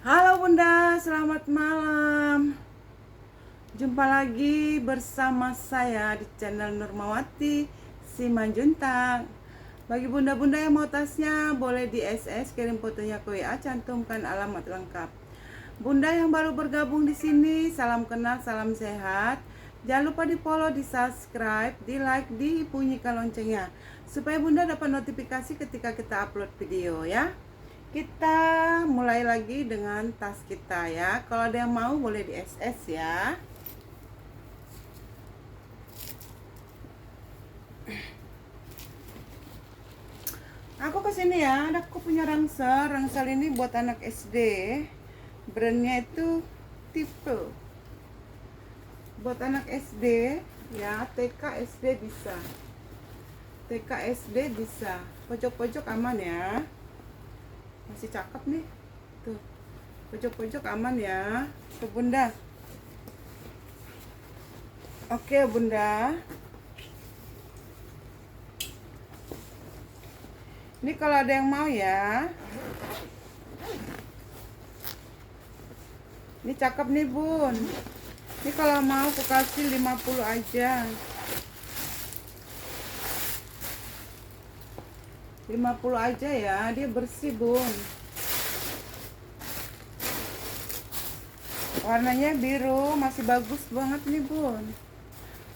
Halo Bunda, selamat malam. Jumpa lagi bersama saya di channel Nurmawati Simanjuntak. Bagi bunda-bunda yang mau tasnya, boleh di SS kirim fotonya ke WA, cantumkan alamat lengkap. Bunda yang baru bergabung di sini, salam kenal, salam sehat. Jangan lupa di follow, di subscribe, di like, dibunyikan loncengnya supaya bunda dapat notifikasi ketika kita upload video ya. Kita mulai lagi dengan tas kita ya. Kalau ada yang mau boleh di SS ya. Aku kesini ya, aku punya rangsel. Rangsel ini buat anak SD. Brandnya itu Tipe. Buat anak SD ya, TK SD bisa. TK SD bisa. Pojok-pojok aman ya. Masih cakep nih. Tuh. Pojok-pojok aman ya. Tuh Bunda. Oke Bunda. Ini kalau ada yang mau ya. Ini cakep nih Bun. Ini kalau mau aku kasih 50 aja. 50 aja ya, dia bersih Bun. Warnanya biru, masih bagus banget nih Bun.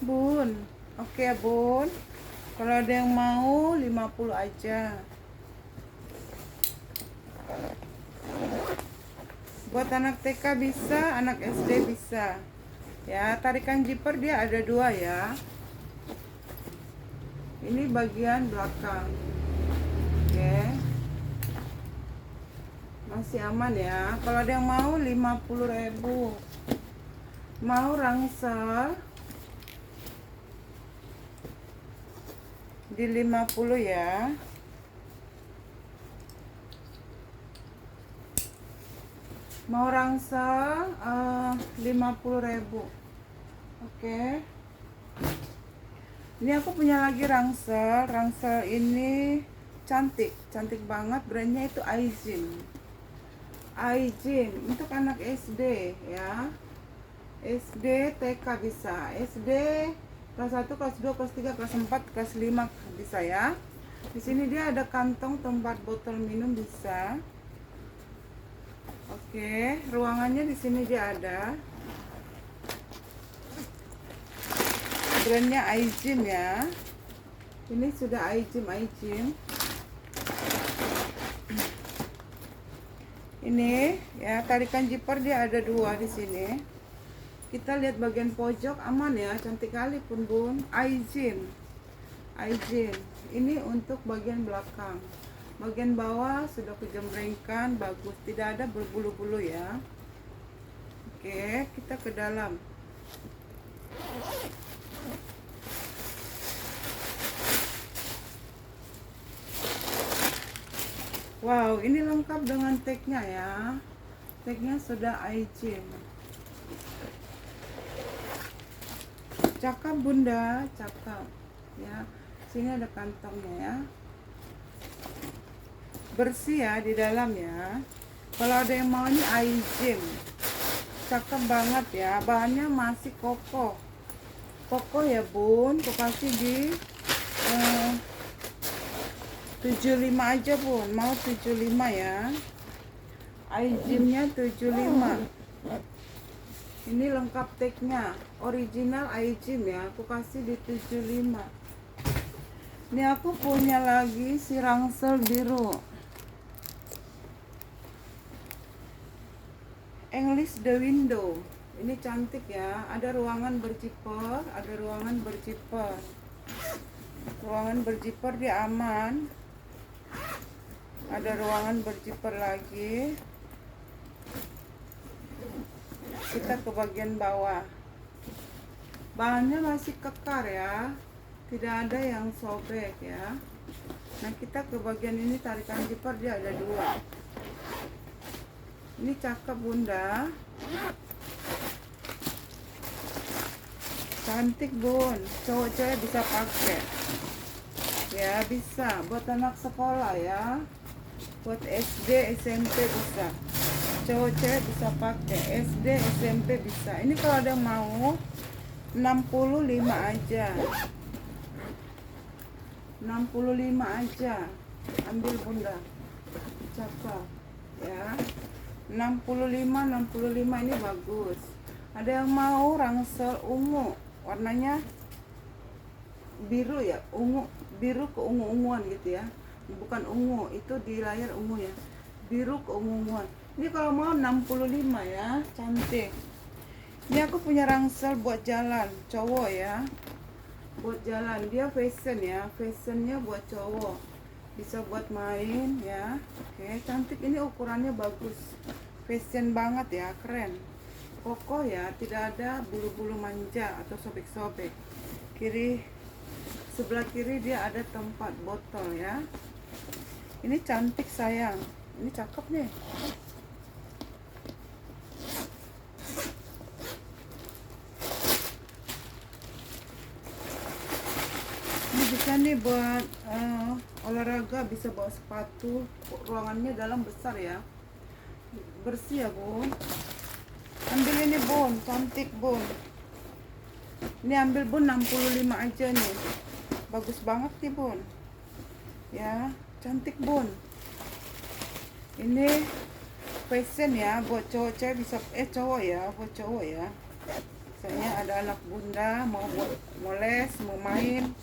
Bun, oke ya Bun. Kalau ada yang mau 50 aja. Buat anak TK bisa, anak SD bisa. Ya, tarikan zipper dia ada 2 ya. Ini bagian belakang. Oke. Masih aman ya. Kalau ada yang mau 50.000. Mau rangsel di 50 ya. Mau rangsel 50.000. Oke. Ini aku punya lagi rangsel. Rangsel ini cantik banget. Brandnya itu Aijin. Aijin untuk anak SD ya. SD, TK bisa. SD kelas 1, kelas 2, kelas 3, kelas 4, kelas 5 bisa ya. Di sini dia ada kantong tempat botol minum bisa. Oke, ruangannya di sini dia ada. Brandnya Aijin ya. Ini sudah Aijin. Ini ya, tarikan zipper dia ada 2 di sini. Kita lihat bagian pojok aman ya, cantik kali pun Bun. Aijin. Ini untuk bagian belakang. Bagian bawah sudah kujembrengkan, bagus, tidak ada berbulu-bulu ya. Oke, kita ke dalam. Wow, ini lengkap dengan tagnya ya. Tagnya sudah Aijin. Cakep Bunda, cakep ya. Sini ada kantongnya ya. Bersih ya di dalam ya. Kalau ada yang mau ini Aijin. Cakep banget ya. Bahannya masih kokoh. Kokoh ya Bun. Aku kasih di 75 aja Bun. Mau 75 ya. Aijinnya 75. Ini lengkap tagnya. Original Aijin ya. Aku kasih di 75. Ini aku punya lagi si rangsel biru. English the window. Ini cantik ya. Ada ruangan berzipper, Ruangan berzipper dia aman. Ada ruangan berzipper lagi. Kita ke bagian bawah. Bahannya masih kekar ya. Tidak ada yang sobek ya. Nah, kita ke bagian ini, tarikan zipper dia ada 2. Ini cakep Bunda. Cantik Bun. Cowok-cowok bisa pakai. Ya, bisa buat anak sekolah ya. Buat SD, SMP bisa. cowok cewek bisa pakai, SD SMP bisa. Ini kalau ada mau 65 aja, 65 aja, ambil bunda, cakep ya. 65 ini bagus. Ada yang mau rangsel ungu, warnanya biru ya, ungu, biru ke ungu-unguan gitu ya, bukan ungu, itu di layar ungu ya, biru ke ungu-unguan. Ini kalau mau 65 ya, cantik. Ini aku punya rangsel buat jalan, cowok ya, buat jalan. Dia fashion ya, fashionnya buat cowok, bisa buat main ya. Oke, cantik. Ini ukurannya bagus, fashion banget ya, keren, kokoh ya, tidak ada bulu-bulu manja atau sobek-sobek. Sebelah kiri dia ada tempat botol ya. Ini cantik sayang, ini cakep nih. Ini bisa nih buat olahraga, bisa bawa sepatu. Ruangannya dalam besar ya, bersih ya bun. Ambil ini bun, cantik bun. Ini ambil bun, 65 aja nih, bagus banget nih bun ya, cantik bun. Ini fashion ya, buat cowok cewek bisa, cowok ya, buat cowok ya. Misalnya ada anak bunda mau les, mau main,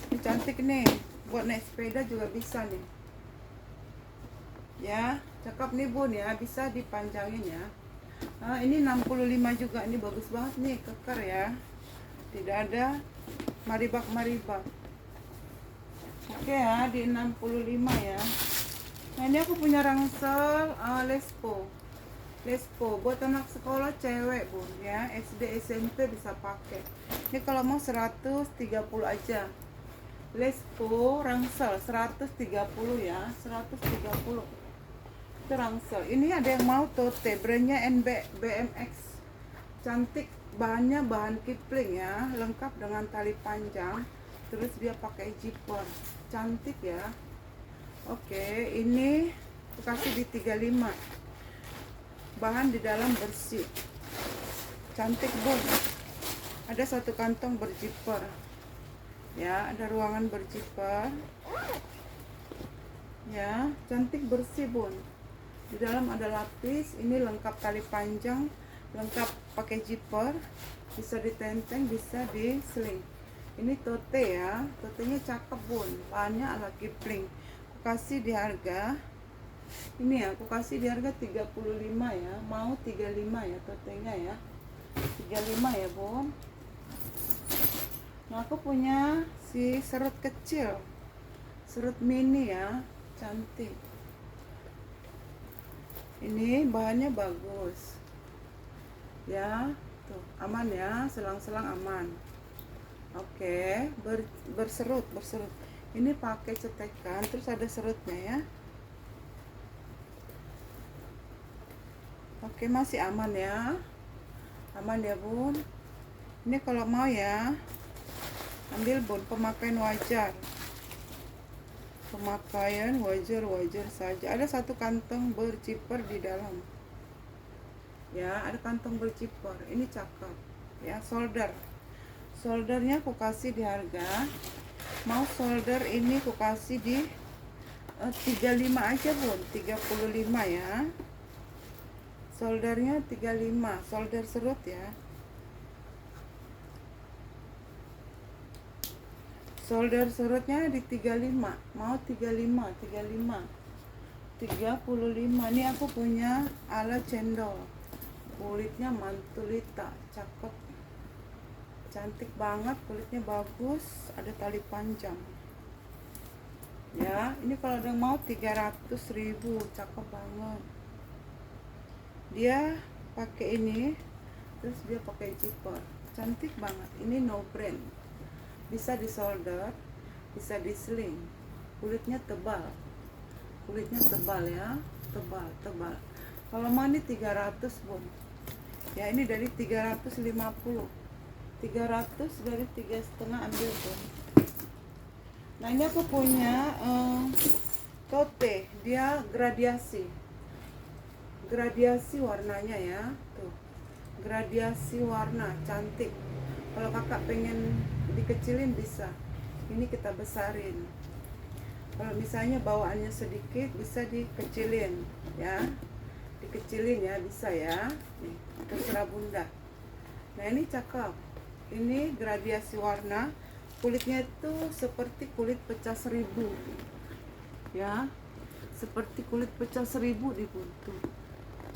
ini cantik nih, buat naik sepeda juga bisa nih ya, cakep nih bun ya, bisa dipanjangin ya. Nah, ini 65 juga, ini bagus banget nih, kekar ya, tidak ada maribak. Oke ya, di 65 ya. Nah, ini aku punya rangsel Lespo buat anak sekolah cewek bun ya, SD SMP bisa pakai. Ini kalau mau 130 aja. Lespo rangsel 130 ya, 130 itu rangsel. Ini ada yang mau tote, brandnya BMX, cantik. Bahannya bahan Kipling ya, lengkap dengan tali panjang, terus dia pakai zipper, cantik ya. Oke, ini aku kasih di 35, bahan di dalam bersih, cantik bun. Ada satu kantong berzipper ya, ada ruangan berzipper ya, cantik bersih bun. Di dalam ada lapis, ini lengkap tali panjang, lengkap pakai zipper, bisa ditenteng, bisa diseling. Ini tote ya, totenya cakep bun, bahannya ala Kipling. Aku kasih di harga ini ya, aku kasih di harga 35 ya, mau 35 ya totenya ya, 35 ya bun. Nah, aku punya si serut kecil, serut mini ya, cantik. Ini bahannya bagus ya, tuh aman ya, selang-selang aman. Oke, berserut. Ini pakai cetekan, terus ada serutnya ya. Oke, masih aman ya, aman ya bun. Ini kalau mau ya, ambil bun, pemakaian wajar saja. Ada satu kantong berzipper di dalam ya, ada kantong berzipper, ini cakep ya. Soldernya aku kasih di harga, mau solder ini aku kasih di 35 aja bun, 35 ya. Soldernya 35, solder serut ya. Solder serutnya di 35, mau 35. Ini aku punya ala cendol, kulitnya mantulita, cakep, cantik banget, kulitnya bagus, ada tali panjang ya. Ini kalau ada mau 300.000, cakep banget. Dia pakai ini, terus dia pakai zipper, cantik banget. Ini no brand, bisa disolder, bisa diseling. Kulitnya tebal ya, tebal. Kalau mau ini 300 bun ya, ini dari 350, 300 dari 3,5 ambil bun. Nah, ini aku punya tote, dia gradiasi gradiasi warnanya ya, tuh gradiasi warna cantik. Kalau kakak pengen dikecilin bisa, ini kita besarin. Kalau misalnya bawaannya sedikit bisa dikecilin ya, dikecilin ya, bisa ya, nih terserah bunda. Nah ini cakep, ini gradiasi warna, kulitnya itu seperti kulit pecah seribu ya, seperti kulit pecah seribu di buntu.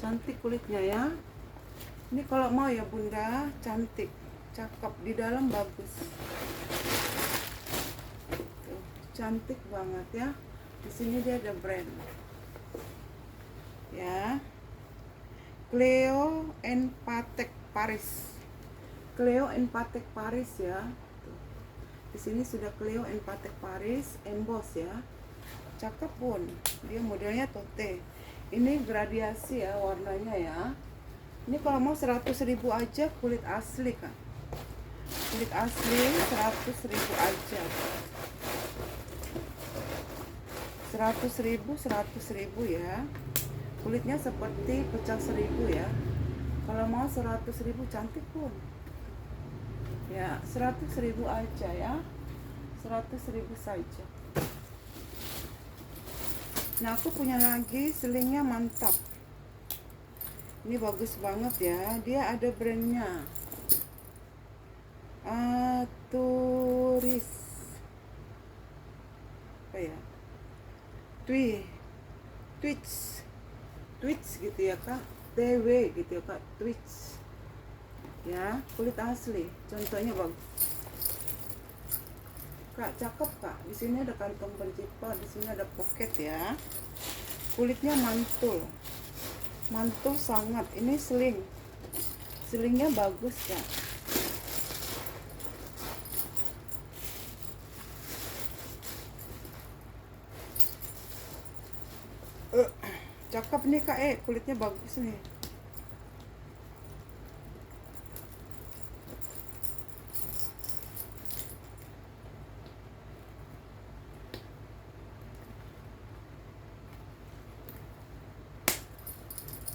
Cantik kulitnya ya. Ini kalau mau ya bunda, cantik, cakep, di dalam bagus. Tuh, cantik banget ya. Di sini dia ada brand ya, Cleo and Patek Paris. Cleo and Patek Paris ya. Tuh. Di sini sudah Cleo and Patek Paris emboss ya. Cakep pun. Dia modelnya tote. Ini gradiasi ya warnanya ya. Ini kalau mau 100.000 aja, kulit asli kan. Kulit asli 100.000 aja. 100.000 ya. Kulitnya seperti pecah seribu ya. Kalau mau 100.000 cantik pun. Ya, 100.000 aja ya. 100.000 saja. Nah, aku punya lagi selingnya mantap. Ini bagus banget ya. Dia ada brandnya. Turis. Apa ya? Twitch gitu ya kak. TW gitu ya kak. Twitch. Ya, kulit asli. Contohnya bagus. Kak, cakep kak. Di sini ada kantong berjipar, di sini ada pocket ya. Kulitnya mantul. Mantul sangat. Ini sling. Slingnya bagus kak. Cakep nih kak, kulitnya bagus nih.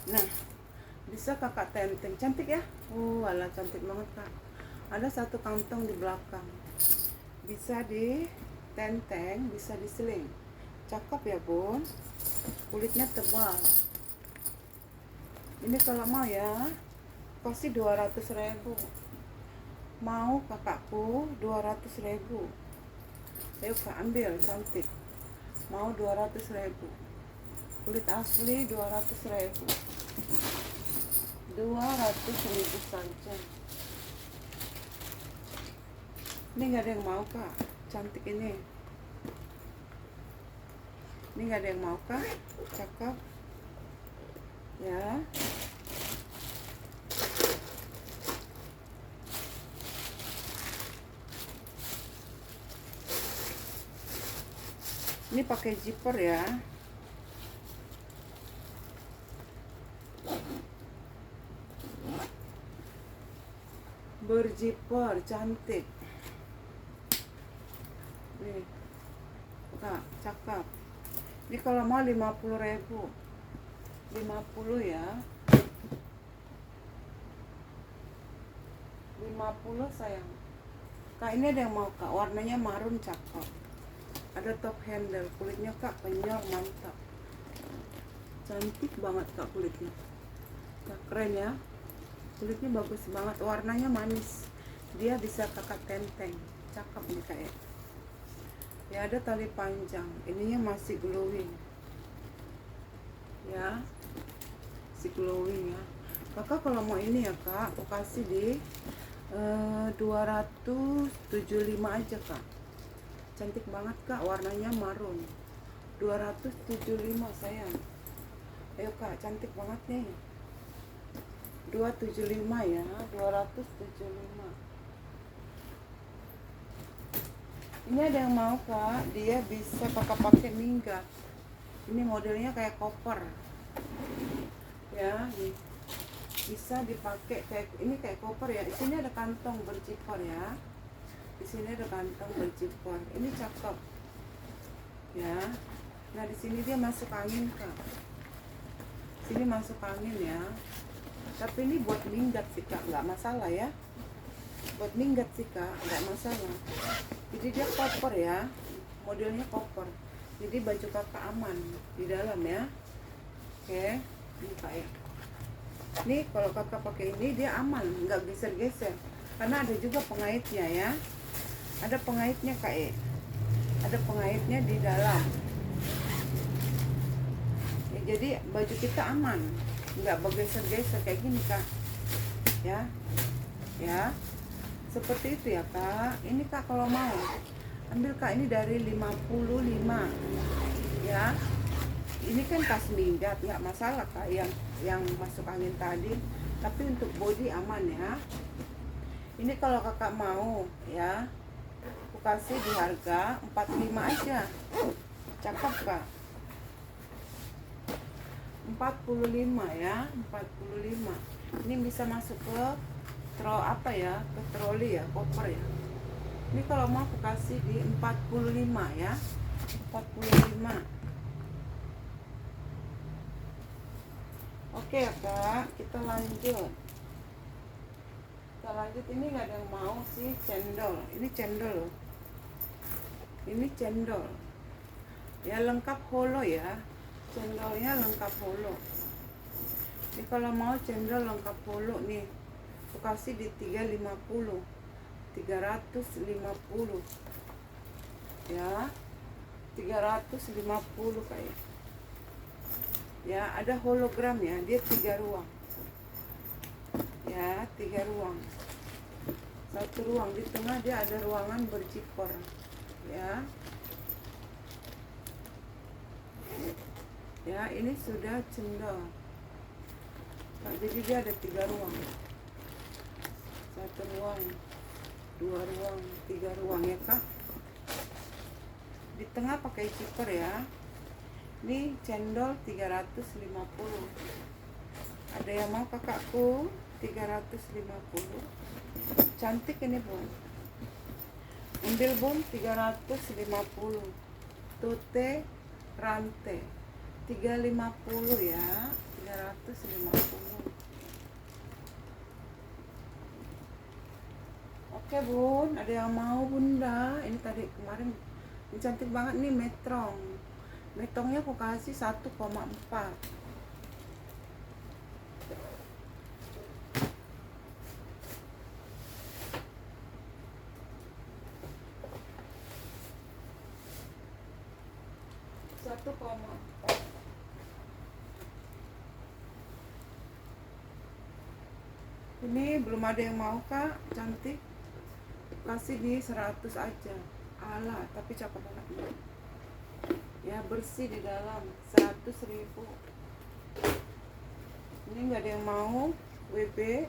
Nah, bisa kakak tenteng, cantik ya. Alah cantik banget kak. Ada satu kantong di belakang, bisa di tenteng, bisa di seling. Cakep ya bun. Kulitnya tebal. Ini kalau mau ya, pasti 200.000. Mau kakakku 200.000. Ayo kak ambil, cantik. Mau 200.000. Kulit asli 200.000. 200.000 saja. Ini nggak ada yang mau kak, cantik ini. Ini nggak ada yang mau kak, cakep. Ya. Ini pakai zipper ya. Berzipper, cantik. Nih. Kak, cakep. Ini kalau mau 50.000. 50 ya. 50 sayang. Kak, ini ada yang mau kak, warnanya marun, cakep. Ada top handle, kulitnya kak penyor, mantap. Cantik banget kak kulitnya. Kak, keren ya. Kulitnya bagus banget, warnanya manis. Dia bisa kakak tenteng, cakep nih kak ya. Ya ada tali panjang, ininya masih glowing. Ya, masih glowing ya. Kakak kalau mau ini ya kak, aku kasih di 275 aja kak. Cantik banget kak, warnanya marun. 275 sayang. Ayo kak, cantik banget nih. 275 ya, 275. Ini ada yang mau kak, dia bisa pakai minggat. Ini modelnya kayak koper. Ya, nih. Bisa dipakai kayak ini, kayak koper ya. Di sini ada kantong berjipar ya. Di sini ada kantong berjipar. Ini cakep. Ya. Nah, di sini dia masuk angin kak. sini masuk angin ya. Tapi ini buat minggat sih kak, nggak masalah ya. Buat minggat sih kak, nggak masalah. Jadi dia koper ya, modelnya koper. Jadi baju kakak aman di dalam ya. Oke, ini kak ya. Ini kalau kakak pakai ini dia aman, nggak geser-geser. Karena ada juga pengaitnya ya. Ada pengaitnya kak ya. Ada pengaitnya di dalam. Ya, jadi baju kita aman, nggak bergeser-geser kayak gini kak. Ya, ya. Seperti itu ya kak. Ini kak kalau mau ambil kak, ini dari 55 ya. Ini kan tas minggat, nggak masalah kak yang masuk angin tadi. Tapi untuk body aman ya. Ini kalau kakak mau ya, aku kasih di harga 45 aja. Cakep kak. 45 ya, 45. Ini bisa masuk ke apa ya, ke troli ya, koper ya. Ini kalau mau aku kasih di 45 ya. 45. Oke ya kak, kita lanjut. Ini nggak ada yang mau sih cendol. Ini cendol loh. Ini cendol. Ya lengkap holo ya. Cendolnya lengkap holo. Ini kalau mau cendol lengkap holo nih, aku kasih di 350. 350 ya. 350 kayak. Ya, ada hologram ya, dia 3 ruang. Ya, 3 ruang. 1 ruang di tengah dia ada ruangan berjipor. Ya. Ya, ini sudah cendol. Nah, jadi dia ada 3 ruang. 1 ruang, 2 ruang, 3 ruang ya kak. Di tengah pakai zipper ya. Ini cendol 350. Ada yang mau kakakku? 350. Cantik ini bun. Ambil bun 350. Tute rantai 350 ya. 350. Oke bun, ada yang mau bunda? Ini tadi kemarin ini cantik banget nih metrong. Metrongnya aku kasih 1,4. Ini belum ada yang mau kak, cantik. Kasih di 100 aja. Alah, tapi cakep banget nih. Ya bersih di dalam, 100.000. Ini nggak ada yang mau. WB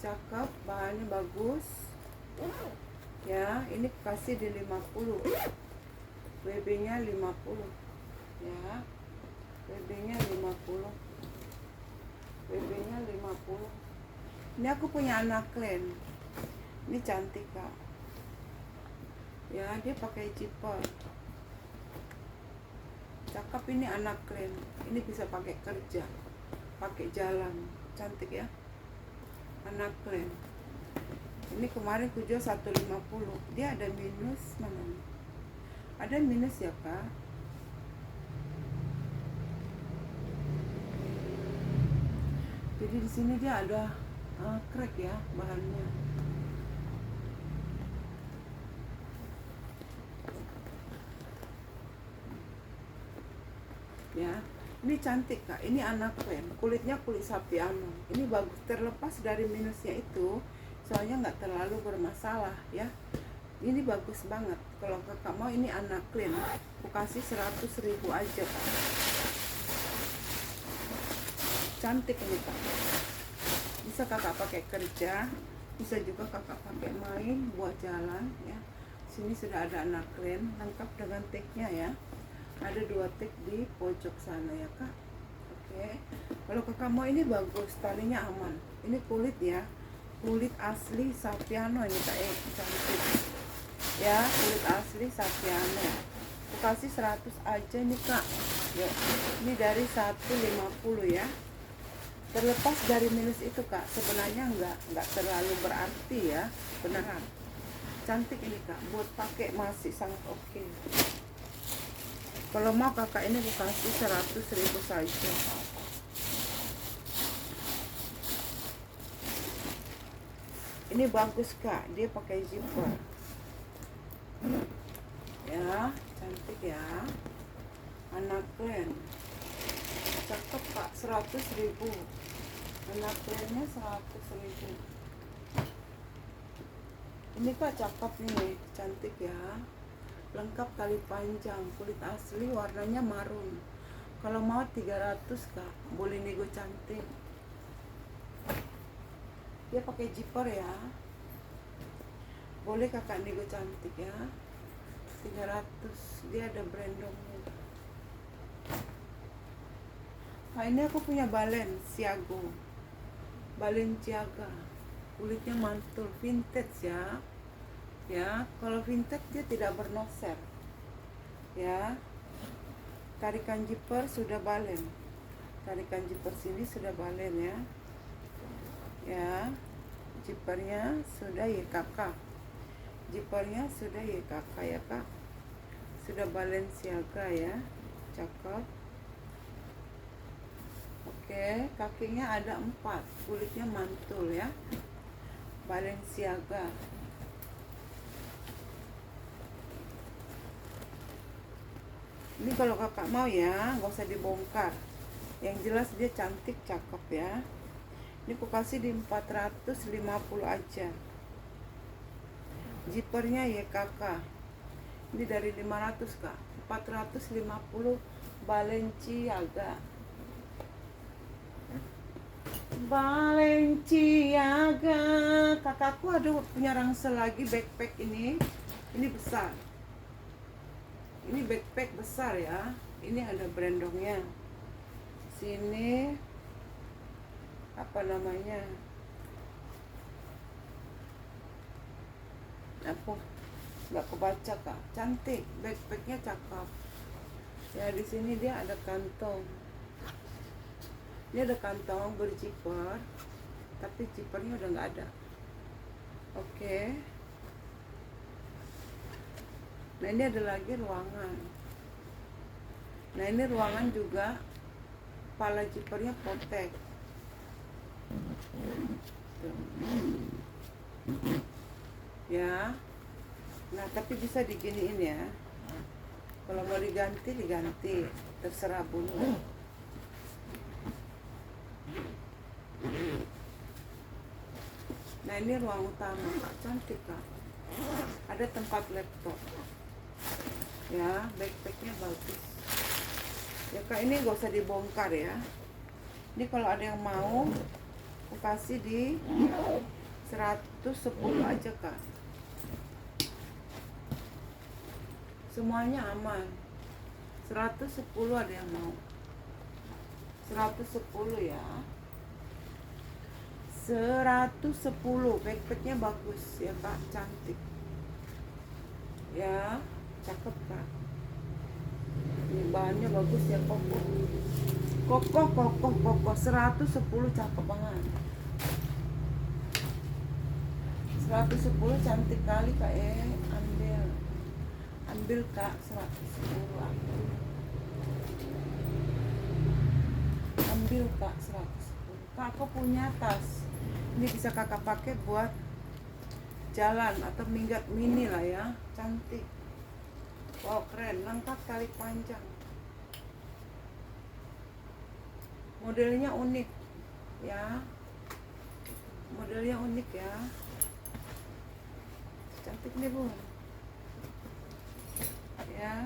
cakep, bahannya bagus ya. Ini kasih di 50. WB nya 50 ya. WB nya 50. WB nya 50. Ini aku punya anak klen. Ini cantik kak ya, dia pakai zipper. Cakep ini anak keren. Ini bisa pakai kerja, pakai jalan. Cantik ya, anak keren. Ini kemarin ku jual 150. Dia ada minus mana nih? Ada minus ya kak. Jadi di sini dia ada crack ya bahannya. Ya, ini cantik kak. Ini anak keren, kulitnya kulit sapiano. Ini bagus, terlepas dari minusnya itu, soalnya nggak terlalu bermasalah ya. Ini bagus banget. Kalau kakak mau ini anak keren, aku kasih 100.000 aja kak. Cantik ini kak. Bisa kakak pakai kerja, bisa juga kakak pakai main buat jalan ya. Sini sudah ada anak keren, lengkap dengan tagnya ya. Ada 2 tag di pojok sana ya kak. Oke, kalau kakak mau ini bagus, talinya aman. Ini kulit ya, kulit asli sapiano ini kak. Cantik ya, kulit asli sapiano. Aku kasih 100 aja nih kak. Ya, ini dari 150 ya. Terlepas dari minus itu kak, sebenarnya nggak terlalu berarti ya, beneran. Cantik ini kak, buat pakai masih sangat oke. Kalau mau kakak ini aku kasih 100.000 saja. Ini bagus kak, dia pakai zipper. Ya, cantik ya. Anak keren. Cakep kak, 100.000. Anak kerennya 100.000. Ini kak cakep nih, cantik ya. Lengkap tali panjang, kulit asli, warnanya marun. Kalau mau 300 kak, boleh nego cantik. Dia pakai zipper ya. Boleh kakak nego cantik ya. 300, dia ada brandongnya. Nah ini aku punya Balenciaga. Kulitnya mantul, vintage ya. Ya, kalau vintage dia tidak bernoser. Ya. Tarikan zipper sudah balen. Tarikan zipper sini sudah balen ya. Ya. Zippernya sudah YKK. Zippernya sudah YKK ya, Kak. Sudah Balenciaga ya. Cakep. Oke, kakinya ada 4, kulitnya mantul ya. Balenciaga. Ini kalau kakak mau ya, nggak usah dibongkar. Yang jelas dia cantik, cakep ya. Ini aku kasih di 450 aja. Zippernya YKK. Ini dari 500 kak. 450 Balenciaga. Balenciaga. Kakakku ada punya rangsel lagi backpack ini. Ini besar. Ini backpack besar ya. Ini ada brandongnya. Sini apa namanya? Apa? Nggak kebaca kak. Cantik. Backpacknya cakep. Ya di sini dia ada kantong. Ini ada kantong berzipper, tapi zippernya udah nggak ada. Oke. Nah ini ada lagi ruangan. Nah ini ruangan juga, kepala zippernya potek. Ya. Nah tapi bisa diginiin ya. Kalau mau diganti, terserah bunda. Nah ini ruang utama kak, cantik kak. Ada tempat laptop. Ya, backpacknya bagus. Ya kak, ini gak usah dibongkar ya. Ini kalau ada yang mau, aku kasih di 110 aja kak. Semuanya aman. 110 ada yang mau. 110 ya. 110, backpacknya bagus ya kak, cantik ya, cakep kak. Ini bahannya bagus ya, kokoh. 110 cakep banget. 110 cantik kali kak. Ambil kak, 110 ambil kak, 110. Kak aku punya tas. Ini bisa kakak pakai buat jalan atau minggat mini lah ya, cantik. Wow keren, lengkap tali panjang. Modelnya unik ya, modelnya unik ya, cantik nih bun. Ya,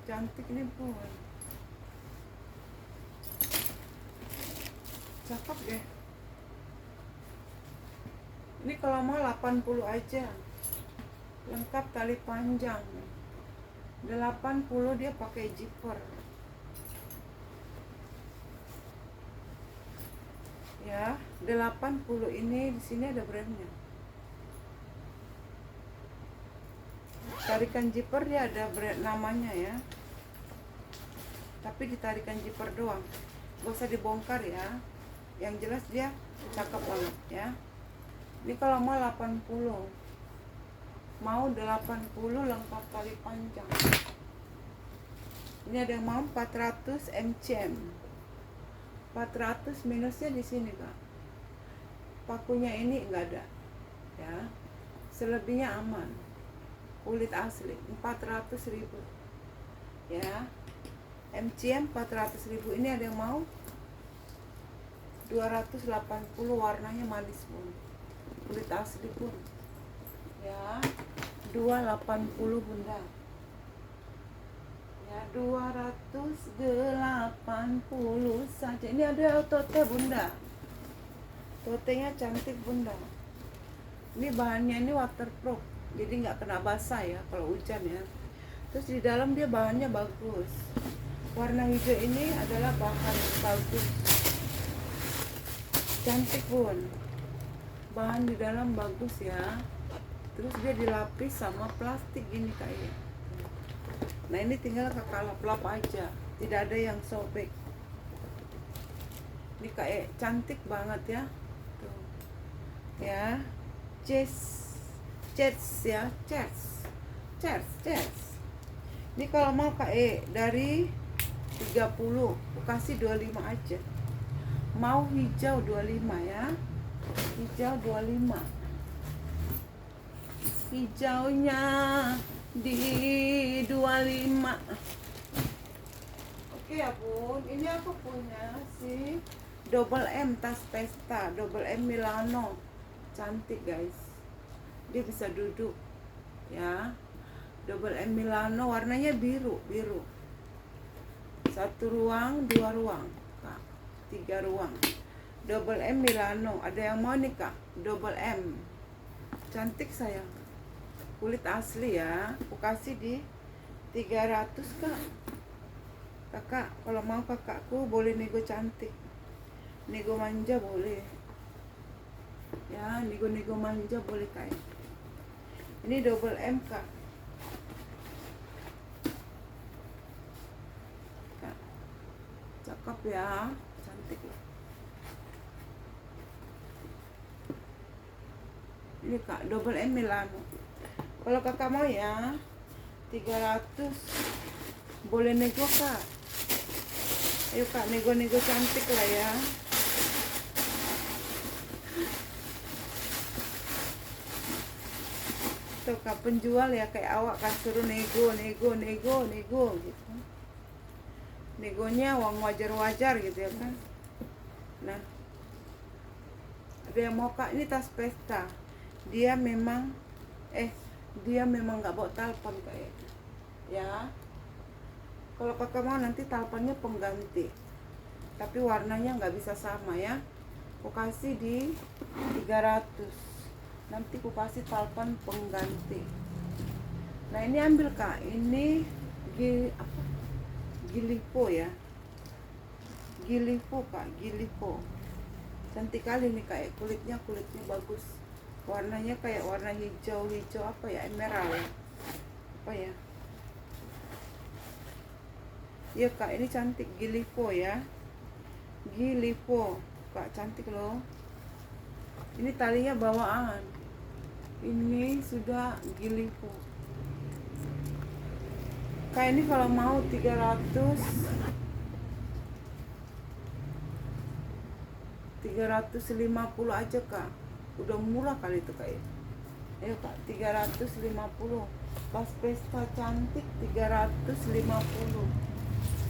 cantik nih bun. Cakep deh. Ini kalau mau 80 aja. Lengkap tali panjang. 80 dia pakai zipper. Ya, 80 ini di sini ada brandnya. tarikan zipper dia ada brand namanya ya, tapi ditarikan zipper doang, gak usah dibongkar ya. Yang jelas dia cakep banget ya. Ini kalau mau 80, mau 80 lengkap tali panjang. Ini ada yang mau 400 mcm. 400 minusnya di sini kak, pakunya ini enggak ada ya, selebihnya aman, kulit asli. 400.000 ya, mcm 400.000. Ini ada yang mau 280, warnanya manis pun, kulit asli pun ya. 280 bunda ya, 280 saja. Ini ada tote bunda, totenya cantik bunda. Ini bahannya ini waterproof, jadi nggak kena basah ya kalau hujan ya. Terus di dalam dia bahannya bagus, warna hijau ini adalah bahan bagus, cantik pun, bahan di dalam bagus ya. Terus dia dilapis sama plastik gini kayak. Nah ini tinggal kakak lap-lap aja, tidak ada yang sobek. Ini kayak cantik banget ya. Tuh. Ya, chest ya, chest. Ini kalau mau kayak dari 30, kasih 25 aja. Mau hijau 25 ya, hijau 25. Hijaunya di 25. Oke ya bun, ini aku punya si double M tas pesta, double M Milano, cantik guys. Dia bisa duduk ya. Double M Milano warnanya biru. Satu ruang, 2 ruang kak, 3 ruang. Double M Milano, ada yang mau nih kak? Double M, cantik sayang, kulit asli ya. Aku kasih di 300 kak. Kakak kalau mau kakakku boleh nego cantik, nego manja boleh ya, nego manja boleh kayak. Ini double M kak. Kak cakep ya, cantik ya. Ini kak double M Milano. Kalau kakak mau ya 300 boleh nego kak. Ayo kak, nego cantik lah ya. Tuh kak penjual ya, kayak awak kan suruh nego gitu. Negonya uang wajar gitu ya kan. Nah ada yang mau kak, ini tas pesta. Dia memang nggak bawa talpon kayak ya. Kalau kakak mau nanti talponnya pengganti, tapi warnanya nggak bisa sama ya. Aku kasih di 300, nanti aku kasih talpon pengganti. Nah ini ambil kak, ini Gilipo ya, Gilipo kak, Gilipo. Cantik kali nih kayak kulitnya bagus. Warnanya kayak warna hijau apa ya, emerald ya, apa ya. Iya kak, ini cantik, Gilipo ya, Gilipo kak, cantik loh. Ini talinya bawaan, ini sudah Gilipo kak. Ini kalau mau 350 aja kak, udah murah kali itu kak. Ayo kak, 350 pas pesta cantik, 350.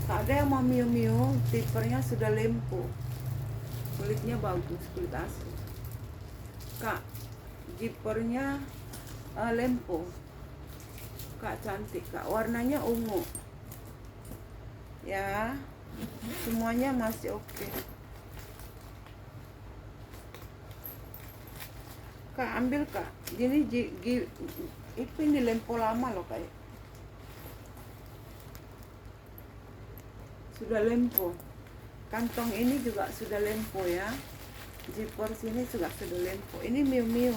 Ada yang mau miu tipernya sudah lempo, kulitnya bagus, kulit asli kak. Zippernya lempo kak, cantik kak, warnanya ungu ya. Semuanya masih oke. Kak ambil kak, ini lempo lama loh kayak, sudah lempo. Kantong ini juga sudah lempo ya, zipper sini juga sudah lempo. Ini miu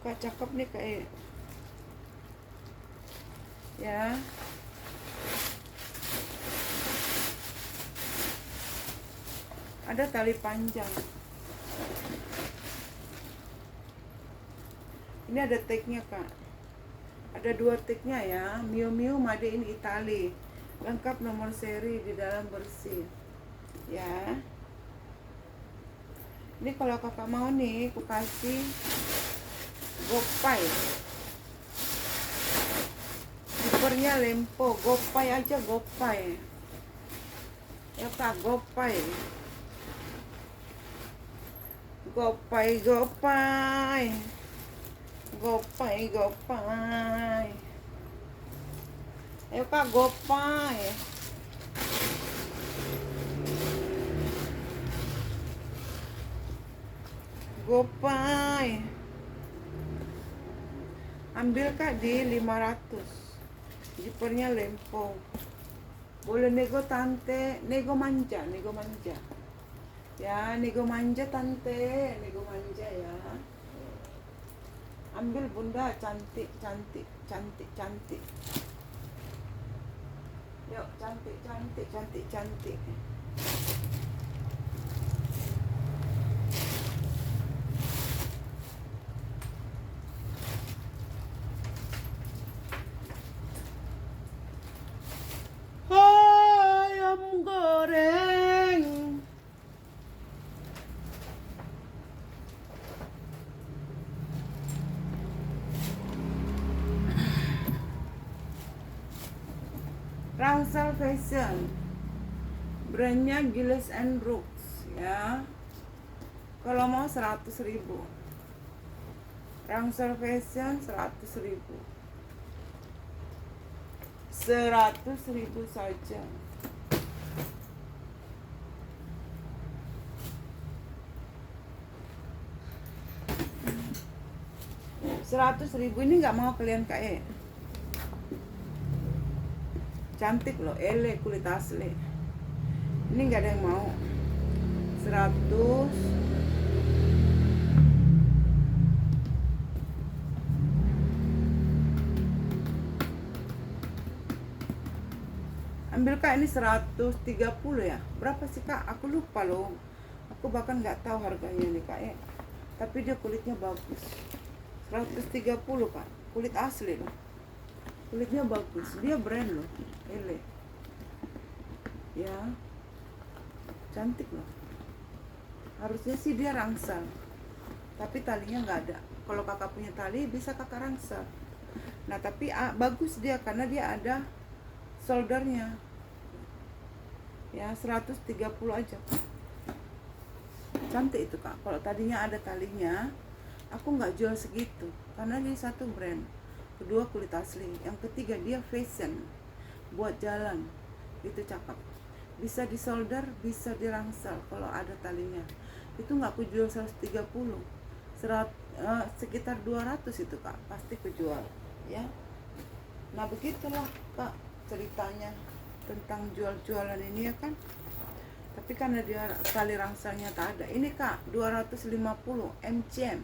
kak, cakep nih kayak. ya. Ada tali panjang. Ini ada tagnya kak, ada 2 tagnya ya. Miu Miu Made in Italy, lengkap nomor seri, di dalam bersih ya. Ini kalau kakak mau nih, aku kasih gopay, zippernya lempo, gopay aja, gopay ya kak, gopay, gopay, gopay, gopay, gopay, ayo kak, gopay, gopay. Ambil kak di 500, zippernya lempo, boleh nego tante, nego manja ya, nego manja tante, nego manja ya. Ambil bunda, cantik, cantik, cantik, cantik. Yuk, cantik, cantik, cantik, cantik. Ayam goreng. Rangsel Fashion, brandnya Giles and Brooks ya. Kalau mau 100.000, Rangsel Fashion 100.000, 100.000 saja. Rp100.000 ini nggak mau kalian kayak cantik loh, ele kulit asli. Ini nggak ada yang mau. 100. Ambil kak, ini 130 ya. Berapa sih kak? Aku lupa loh. Aku bahkan nggak tahu harganya nih kak ya. Tapi dia kulitnya bagus. 130 kak. Kulit asli loh. Kulitnya bagus, dia brand loh, ele ya, cantik loh. Harusnya sih dia rangsel, tapi talinya nggak ada. Kalau kakak punya tali bisa kakak rangsel. Nah tapi bagus dia karena dia ada soldernya ya. 130 aja, cantik itu kak. Kalau tadinya ada talinya, aku nggak jual segitu karena dia satu brand, kedua kulit asli, yang ketiga dia fashion buat jalan, itu cakep. Bisa disolder, bisa dirangsel kalau ada talinya. Itu nggak aku jual 130, sekitar 200 itu kak, pasti kejual ya. Nah begitulah kak ceritanya tentang jual-jualan ini ya kan. Tapi karena dia tali rangselnya tak ada. Ini kak 250 mcm,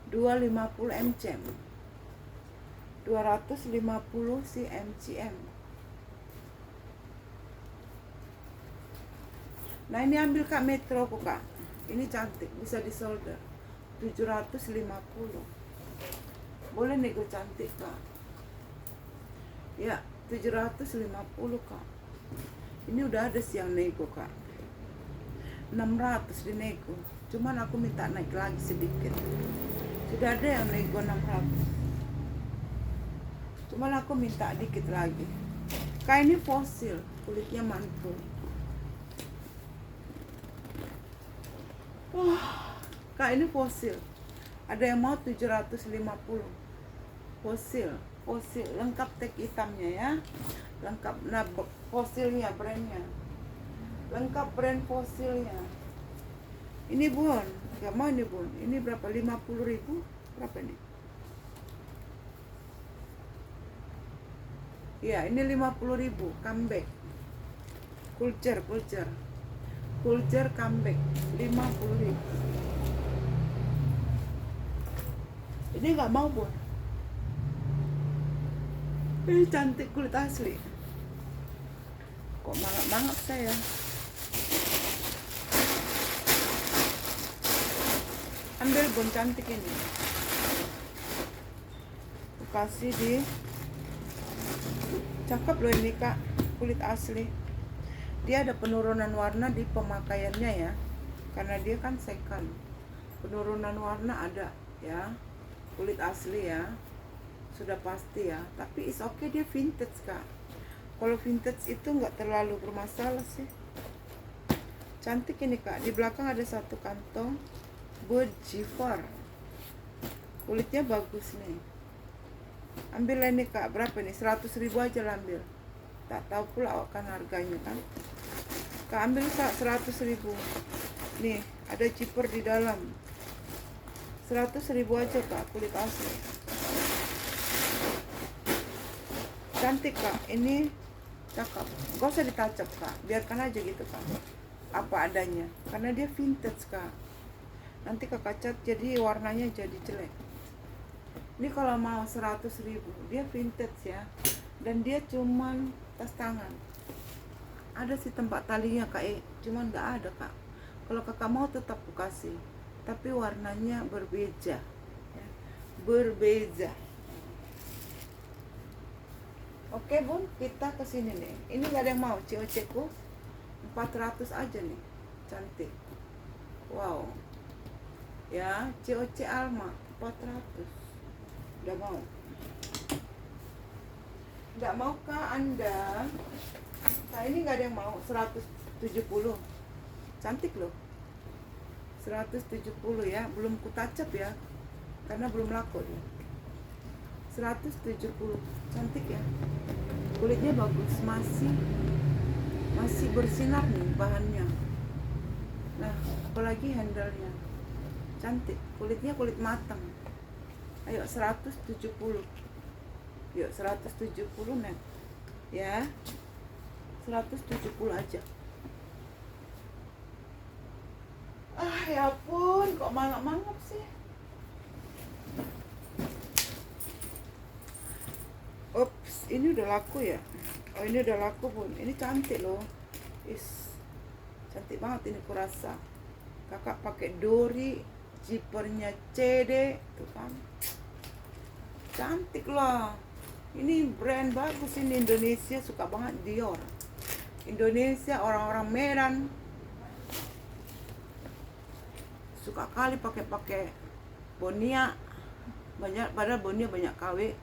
250 mcm, 250 cm. Nah ini ambil kak metro kak, ini cantik, bisa disolder 750. Boleh nego, cantik kak ya, 750 kak. Ini udah ada sih yang nego kak, 600 dinego, cuman aku minta naik lagi sedikit. Sudah ada yang nego 600, cuman aku minta dikit lagi. Kak ini fosil, kulitnya mantul. Kak ini fosil, ada yang mau 750. Fosil, fosil lengkap tag hitamnya ya, lengkap. Nah fosilnya, brandnya lengkap, brand fosilnya. Ini bun, gak mau ini bun. Ini berapa? 50.000. Berapa nih? Ya ini 50.000. Comeback culture comeback 50.000. Ini nggak mau bun. Ini cantik kulit asli. Kok mangap-mangap saya. Ambil bon cantik ini. Kasih di. Cakep loh ini kak, kulit asli. Dia ada penurunan warna di pemakaiannya ya, karena dia kan second. Penurunan warna ada ya, kulit asli ya, sudah pasti ya. Tapi is okay, dia vintage kak. Kalau vintage itu nggak terlalu bermasalah sih. Cantik ini kak. Di belakang ada satu kantong buat G4. Kulitnya bagus nih. Ambil ini kak, berapa nih? 100.000 aja lah ambil. Tak tahu pula kan harganya kan. Kak ambil kak 100.000. Nih ada zipper di dalam. 100.000 aja kak, kulit asli. Cantik kak, ini cakep. Gak usah ditacap kak, biarkan aja gitu kak, apa adanya. Karena dia vintage kak. Nanti kakak cat jadi warnanya jadi jelek. Ini kalau mau 100.000, dia vintage ya. Dan dia cuman tas tangan. Ada sih tempat talinya kak, cuman nggak ada kak. Kalau kakak mau tetap aku kasih, tapi warnanya berbeda ya. Berbeda. Oke bun, kita kesini nih. Ini nggak ada yang mau, COC ku 400 aja nih, cantik. Wow ya, COC Alma 400. Udah mau? Nggak mau kah anda? Nah ini nggak ada yang mau. 170, cantik loh. 170 ya, belum kutacap ya, karena belum laku dia. 170, cantik ya. Kulitnya bagus, masih bersinar nih bahannya. Nah apalagi handle-nya cantik, kulitnya kulit matang. Ayo 170. Yuk 170 net ya, 170 aja. Ya ampun, kok mangap-mangap sih. Ups, ini udah laku ya. Oh ini udah laku bun, ini cantik loh. Cantik banget ini kurasa. Kakak pakai dori, zippernya CD tuh kan, cantik loh. Ini brand bagus ini, Indonesia suka banget Dior. Indonesia, orang-orang Medan suka kali pakai Bonia. Banyak, padahal Bonia banyak KW.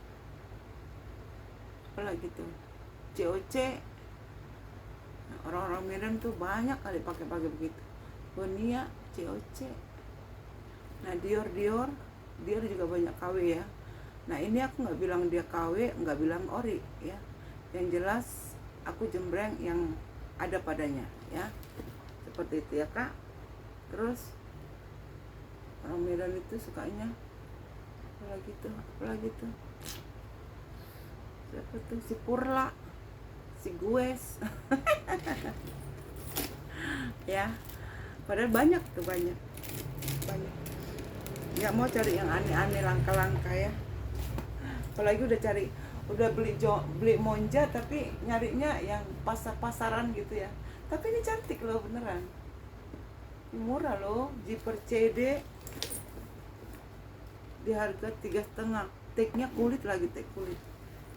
Apalagi tuh COC, orang-orang Medan tuh banyak kali pakai begitu. Bonia, COC. Nah Dior juga banyak KW ya. Nah ini aku nggak bilang dia KW, nggak bilang ori ya. Yang jelas aku jembreng yang ada padanya ya. Seperti itu ya kak. Terus orang Medan itu sukanya apalagi tuh siapa tuh, si Purla, si Gues. Ya padahal banyak nggak mau cari yang aneh-aneh, langka-langka ya. Apalagi udah beli Monja tapi nyarinya yang pasaran gitu ya. Tapi ini cantik loh beneran, murah loh. Zipper CD di harga 3,5. Tagnya kulit lagi, tag kulit.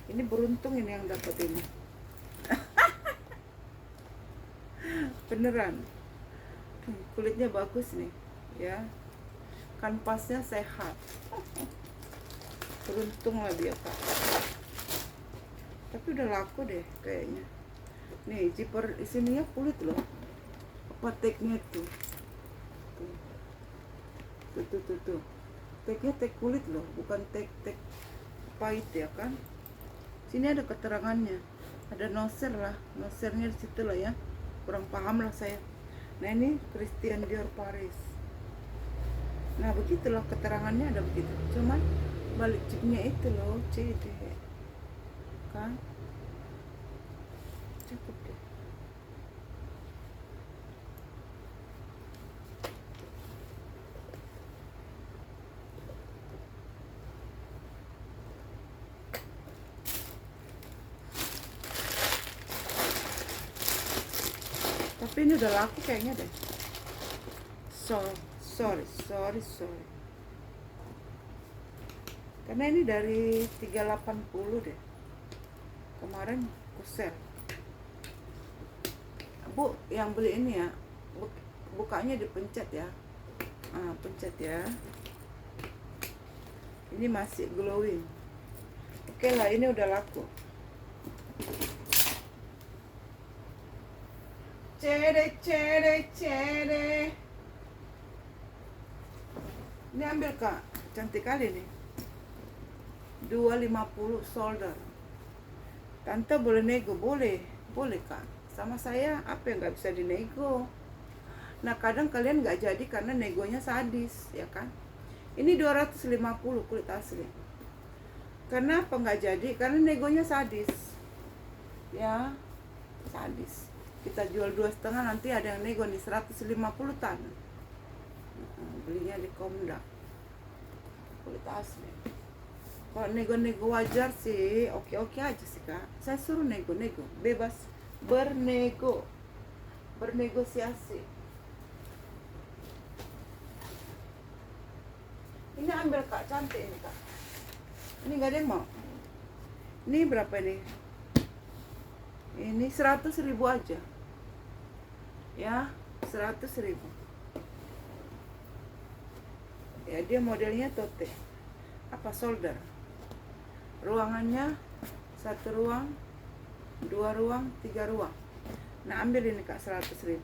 Ini beruntung ini yang dapat ini. Beneran kulitnya bagus nih ya, kanvasnya sehat. Beruntung lah dia kak. Tapi udah laku deh kayaknya. Nih zipper isinya kulit loh. Apa tagnya tuh? Tuh. Tagnya tag kulit loh, bukan tag pahit ya kan. Sini ada keterangannya, ada noser lah, nosernya di situ lah ya. Kurang paham lah saya. Nah ini Christian Dior Paris. Nah begitulah keterangannya, ada begitu. Cuman balik chipnya itu loh, CD kan, cakep deh. Tapi ini udah laku kayaknya deh. Sorry. Karena ini dari 380 deh. Kemarin aku sell. Bu, yang beli ini ya, bukanya dipencet ya. Pencet ya. Ini masih glowing. Oke lah, ini udah laku. Cede. Ini ambil Kak, cantik kali nih. 250 solder. Tante boleh nego? Boleh Kak. Sama saya apa yang nggak bisa dinego? Nah kadang kalian nggak jadi karena negonya sadis, ya kan? Ini 250 kulit asli. Karena apa nggak jadi? Karena negonya sadis, ya sadis. Kita jual 2,5, nanti ada yang nego nih 150 tan. Belinya di Komda. Kulit asli. Kalau nego-nego wajar sih, oke aja sih Kak. Saya suruh nego, bebas bernegosiasi. Ini ambil Kak, cantik ini Kak. Ini nggak ada yang mau. Ini berapa ini? Ini 100.000 aja. Ya, 100.000. Ya, dia modelnya tote. Apa solder? Ruangannya 1 ruang, 2 ruang, 3 ruang. Nah, ambil ini Kak 100.000.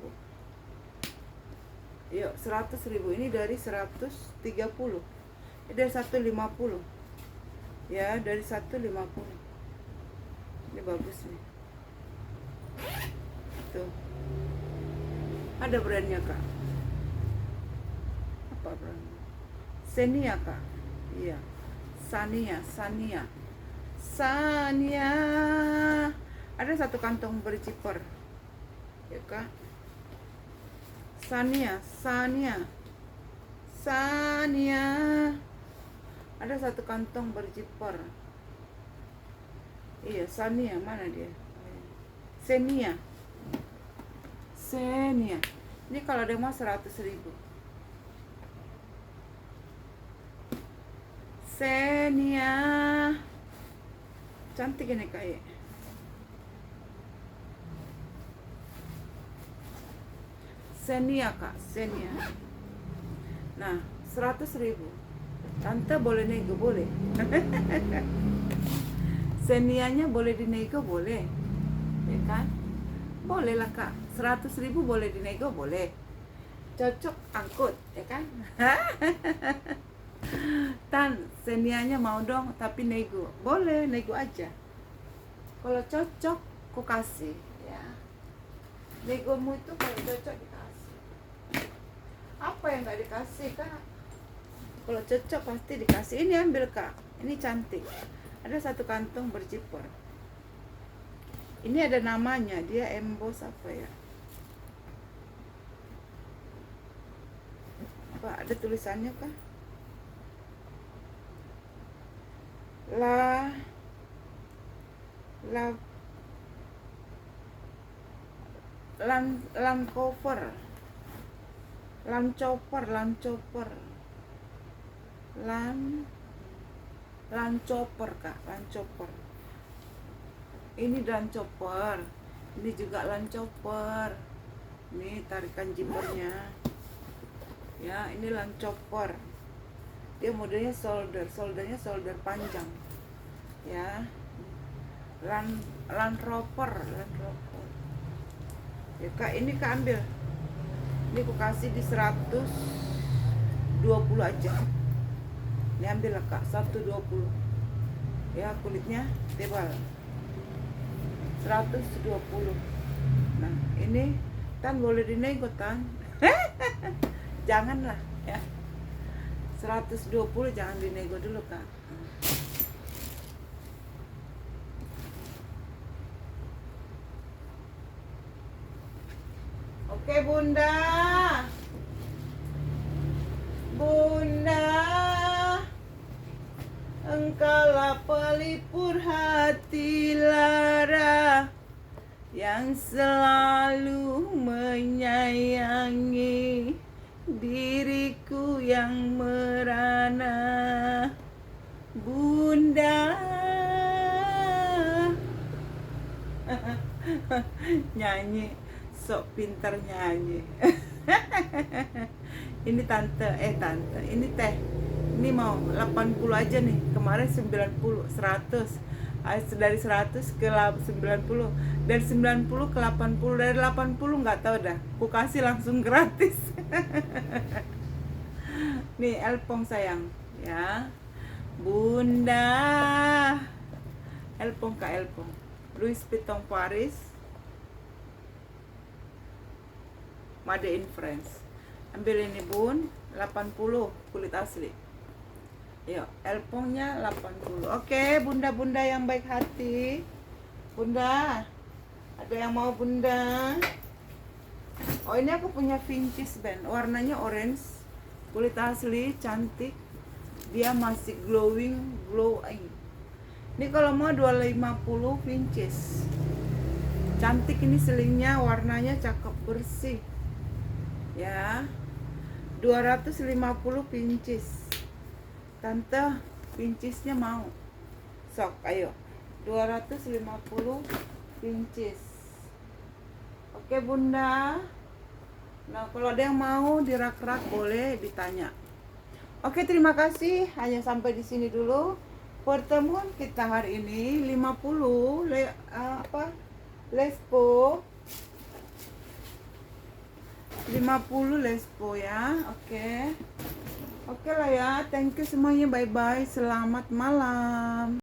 Yuk, 100.000 ini dari 130. Ini dari 150. Ya, dari 150. Ini bagus nih. Tuh. Ada brandnya Kak. Apa brandnya? Senia Kak. Iya. Sania. Ada 1 kantong berzipper. Ya Kak. Sania. Ada 1 kantong berzipper. Iya, Sania mana dia? Senia. Ini kalau ada mau 100.000. Senia. Cantik ini kayak. Senia Kak, Senia. Nah, 100.000. Tante boleh nego, boleh. Senianya boleh dinego, boleh. Ya kan? Boleh lah Kak. 100.000 boleh dinego, boleh. Cocok angkut, ya kan? Tan, senianya mau dong, tapi nego. Boleh, nego aja. Kalau cocok, ku kasih, ya. Negomu itu kalau cocok dikasih. Apa yang nggak dikasih Kak? Kalau cocok pasti dikasih. Ini ambil Kak. Ini cantik. Ada 1 kantong berzipper. Ini ada namanya. Dia emboss apa ya? Apa ada tulisannya kah? Land chopper Kak, land chopper. Ini land chopper. Ini juga land chopper. Ini tarikan jimbernya. Ya, ini land chopper. Dia modelnya soldernya solder panjang. Ya. Land rover. Ya Kak, ini Kak ambil. Ini aku kasih di 120 aja. Ini ambil lah Kak, 120. Ya, kulitnya tebal. 120. Nah, ini Tan boleh dinego Tan. Janganlah ya. 120 jangan dinego dulu Kak. Oke Bunda. Engkaulah pelipur hati lara. yang selalu menyayangi diriku yang merana. Bunda. Nyanyi, sok pintar nyanyi. Ini tante, ini teh. Ini mau 80 aja nih. Kemarin 90, 100. Dari 100 ke 90. Dari 90 ke 80. Dari 80 nggak tahu dah. Ku kasih langsung gratis. Nih Elpong sayang, ya. Bunda. Elpong Kak Elpong. Louis Vuitton Paris. Made in France. Ambil ini bun, 80 kulit asli. Yuk, Elpongnya 80. Oke, bunda-bunda yang baik hati. Bunda, ada yang mau bunda? Oh, ini aku punya vintage band. Warnanya orange. Kulit asli, cantik. Dia masih glowing, glow eye. Ini kalau mau 250 vintage. Cantik ini selingnya, warnanya cakep, bersih. Ya. 250 pincis. Tante pincisnya mau. Sok, ayo. 250 pincis. Oke, Bunda. Nah, kalau ada yang mau dirak-rak boleh ditanya. Oke, terima kasih. Hanya sampai di sini dulu pertemuan kita hari ini. 50 Lespo. 50 Lespo ya. Oke lah ya. Thank you semuanya. Bye bye. Selamat malam.